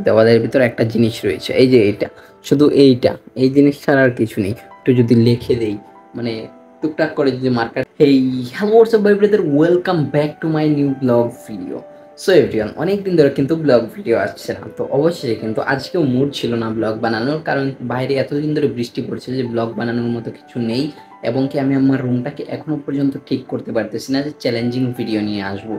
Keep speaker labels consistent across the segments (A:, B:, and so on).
A: দেওয়ালের ভিতর একটা জিনিস রয়েছে, এই যে এইটা, শুধু এইটা, এই জিনিস ছাড়া আর কিছু নেই। একটু যদি লিখে দেই, মানে টুকটাক করে যদি মার্কার। হেই, হ্যালো হোয়াটসঅ্যাপ ভাই brother, welcome back to my new blog video. So everyone, অনেকদিন ধরে কিন্তু ব্লগ ভিডিও আসছে না, তো অবশ্যই কিন্তু আজকেও মুড ছিল না ব্লগ বানানোর, কারণ বাইরে এতদিন ধরে বৃষ্টি পড়ছে যে ব্লগ বানানোর মতো কিছু নেই। এবং কি আমি আমার রুমটাকে এখনো পর্যন্ত ঠিক করতে পারতেছি না যে চ্যালেঞ্জিং ভিডিও নিয়ে আসবো।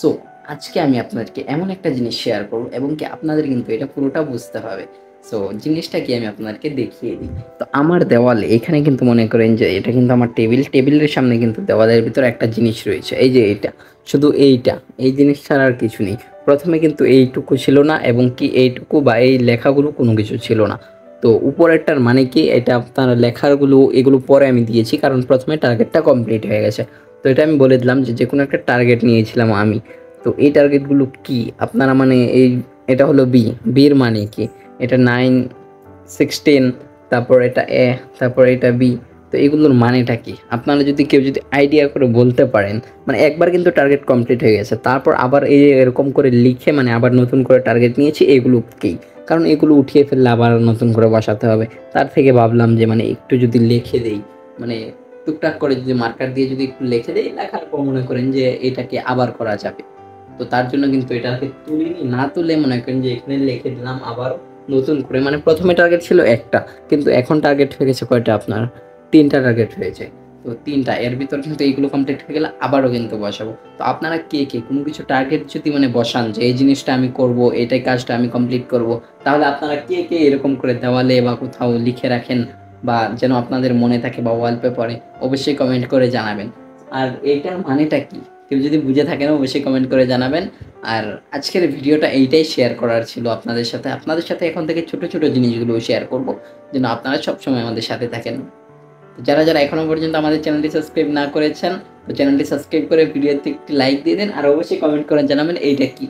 A: সো আজকে আমি আপনাদেরকে এমন একটা জিনিস শেয়ার করব এবং কি আপনাদের কিন্তু এটা পুরোটা বুঝতে হবে। সো জিনিসটা কি আমি আপনাদেরকে দেখিয়ে দিই। তো আমার দেওয়ালে এখানে কিন্তু মনে করেন যে এটা কিন্তু আমার টেবিলের সামনে কিন্তু দেওয়ালের ভিতর একটা জিনিস রয়েছে, এই যে এইটা, শুধু এইটা, এই জিনিস ছাড়া আর কিছু নেই। প্রথমে কিন্তু এইটুকু ছিল না এবং কি এইটুকু বা এই লেখাগুলো কোনো কিছু ছিল না। তো উপরেরটার মানে কি, এটা আপনার লেখাগুলো এগুলো পরে আমি দিয়েছি, কারণ প্রথমে টার্গেটটা কমপ্লিট হয়ে গেছে। তো এটা আমি বলে দিলাম যে কোনো একটা টার্গেট নিয়েছিলাম আমি। তো এই টার্গেটগুলো কি আপনারা, মানে এটা হলো বির মানে কি, এটা 9, 16, তারপর এটা এ, তারপর এটা বি। তো এগুলোর মানেটা কি আপনারা যদি কেউ যদি আইডিয়া করে বলতে পারেন। মানে একবার কিন্তু টার্গেট কমপ্লিট হয়ে গেছে, তারপর আবার এই এরকম করে লিখে মানে আবার নতুন করে টার্গেট নিয়েছি, এগুলো কি? কারণ এগুলো উঠিয়ে ফেললে আবার নতুন করে বসাতে হবে। তার থেকে ভাবলাম যে মানে একটু যদি লিখে দেই, মানে টুকটাক করে যদি মার্কার দিয়ে যদি একটু লিখে দেই, লেখার পর মনে করেন যে এটাকে আবার করা যাবে। তো তার জন্য কিন্তু এটাকে তুলিনি, না তুলে মনে করেন যে এখানে লিখে দিলাম আবার নতুন করে। মানে প্রথমে টার্গেট ছিল একটা, কিন্তু এখন টার্গেট হয়ে গেছে কয়টা আপনার, 3টা টার্গেট হয়েছে। তো 3টা এর ভিতর কিন্তু এইগুলো কমপ্লিট হয়ে গেলে আবারও কিন্তু বসাবো। তো আপনারা কে কে কোনো কিছু টার্গেট যদি মানে বসান যে এই জিনিসটা আমি করব, এটাই কাজটা আমি কমপ্লিট করব, তাহলে আপনারা কে কে এরকম করে দেওয়ালে বা কোথাও লিখে রাখেন বা যেন আপনাদের মনে থাকে বা ওয়ালপেপারে, অবশ্যই কমেন্ট করে জানাবেন। আর এইটার মানেটা কি কেউ যদি বুঝে থাকেন অবশ্যই কমেন্ট করে জানাবেন। আর আজকের ভিডিওটা এইটাই শেয়ার করার ছিল আপনাদের সাথে। আপনাদের সাথে এখন থেকে ছোট ছোট জিনিসগুলো শেয়ার করব, যেন আপনারা সবসময় আমাদের সাথে থাকেন। তো যারা যারা এখনো পর্যন্ত আমাদের চ্যানেলটি সাবস্ক্রাইব না করেছেন, তো চ্যানেলটি সাবস্ক্রাইব করে ভিডিওতে একটি লাইক দিয়ে দিন, আর অবশ্যই কমেন্ট করে জানাবেন এইটা কি।